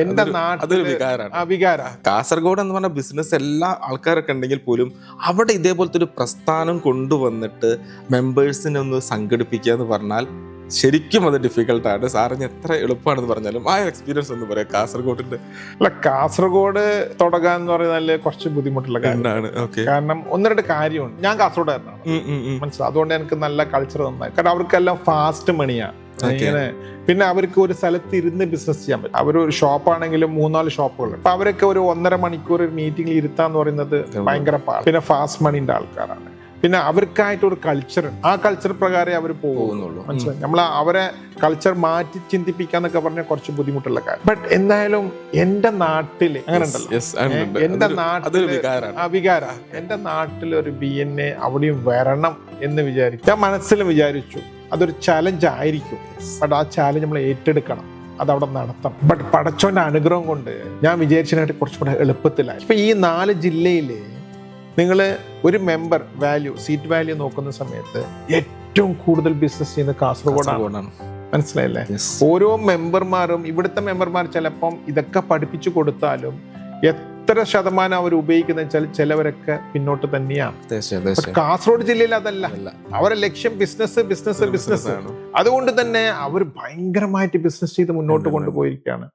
എന്റെ നാട്ടിൽ വികാര കാസർഗോഡ് എന്ന് പറഞ്ഞ ബിസിനസ് എല്ലാ ആൾക്കാരൊക്കെ ഉണ്ടെങ്കിൽ പോലും അവിടെ ഇതേപോലത്തെ ഒരു പ്രസ്ഥാനം കൊണ്ടുവന്നിട്ട് മെമ്പേഴ്സിനെ ഒന്ന് സംഘടിപ്പിക്കുക എന്ന് പറഞ്ഞാൽ ശരിക്കും അത് ഡിഫിക്കൽട്ടാണ്. സാറിന് എത്ര എളുപ്പമാണെന്ന് പറഞ്ഞാലും ആ എക്സ്പീരിയൻസ് ഒന്ന് പറയാം കാസർഗോഡിന്റെ. അല്ല, കാസർഗോഡ് തുടങ്ങാൻ എന്ന് പറയുന്നത് കുറച്ച് ബുദ്ധിമുട്ടുള്ള കാര്യമാണ്. കാരണം ഒന്ന് രണ്ട് കാര്യമുണ്ട്. ഞാൻ കാസർഗോഡായിരുന്നാണ്, മനസ്സിലായി. അതുകൊണ്ട് എനിക്ക് നല്ല കൾച്ചർ നന്നായി. കാരണം അവർക്കെല്ലാം ഫാസ്റ്റ് മണിയാണ്. ഇങ്ങനെ പിന്നെ അവർക്ക് ഒരു സ്ഥലത്ത് ഇരുന്ന് ബിസിനസ് ചെയ്യാൻ പറ്റും. അവരൊരു ഷോപ്പാണെങ്കിലും 3-4 ഷോപ്പുകൾ. അപ്പൊ അവരൊക്കെ ഒരു 1.5 മണിക്കൂർ മീറ്റിംഗിൽ ഇരുത്താന്ന് പറയുന്നത് ഭയങ്കര പാട്. പിന്നെ ഫാസ്റ്റ് മണിന്റെ ആൾക്കാരാണ്. പിന്നെ അവർക്കായിട്ട് ഒരു കൾച്ചർ ഉണ്ട്. ആ കൾച്ചർ പ്രകാരം അവർ പോകുന്നുള്ളൂ, മനസ്സിലായി. നമ്മൾ അവരെ കൾച്ചർ മാറ്റി ചിന്തിപ്പിക്കാന്നൊക്കെ പറഞ്ഞാൽ കുറച്ച് ബുദ്ധിമുട്ടുള്ള കാര്യം. ബട്ട് എന്തായാലും എന്റെ നാട്ടില് അങ്ങനെ ഉണ്ടല്ലോ, എന്റെ നാട്ടില് വികാര എന്റെ നാട്ടിൽ ഒരു BNA അവിടെയും വരണം എന്ന് വിചാരിച്ചു. ഞാൻ മനസ്സിലും വിചാരിച്ചു അതൊരു ചലഞ്ച് ആയിരിക്കും. ബട്ട് ആ ചാലഞ്ച് നമ്മൾ ഏറ്റെടുക്കണം, അതവിടെ നടത്തണം. ബട്ട് പടച്ചോന്റെ അനുഗ്രഹം കൊണ്ട് ഞാൻ വിചാരിച്ചതിനായിട്ട് കുറച്ചുകൂടെ എളുപ്പത്തിലായി. ഇപ്പൊ ഈ 4 ജില്ലയില് നിങ്ങൾ ഒരു മെമ്പർ വാല്യൂ, സീറ്റ് വാല്യൂ നോക്കുന്ന സമയത്ത് ഏറ്റവും കൂടുതൽ ബിസിനസ് ചെയ്യുന്നത് കാസർഗോഡാണ്. മനസ്സിലായില്ലേ? ഓരോ മെമ്പർമാരും, ഇവിടുത്തെ മെമ്പർമാർ ചിലപ്പം ഇതൊക്കെ പഠിപ്പിച്ചു കൊടുത്താലും എത്ര ശതമാനം അവർ ഉപയോഗിക്കുന്ന വെച്ചാൽ ചിലവരൊക്കെ പിന്നോട്ട് തന്നെയാണ്. കാസർഗോഡ് ജില്ലയിൽ അതല്ല, അവരുടെ ലക്ഷ്യം ബിസിനസ് ബിസിനസ് ബിസിനസ് ആണ്. അതുകൊണ്ട് തന്നെ അവർ ഭയങ്കരമായിട്ട് ബിസിനസ് ചെയ്ത് മുന്നോട്ട് കൊണ്ടുപോയിരിക്കുകയാണ്.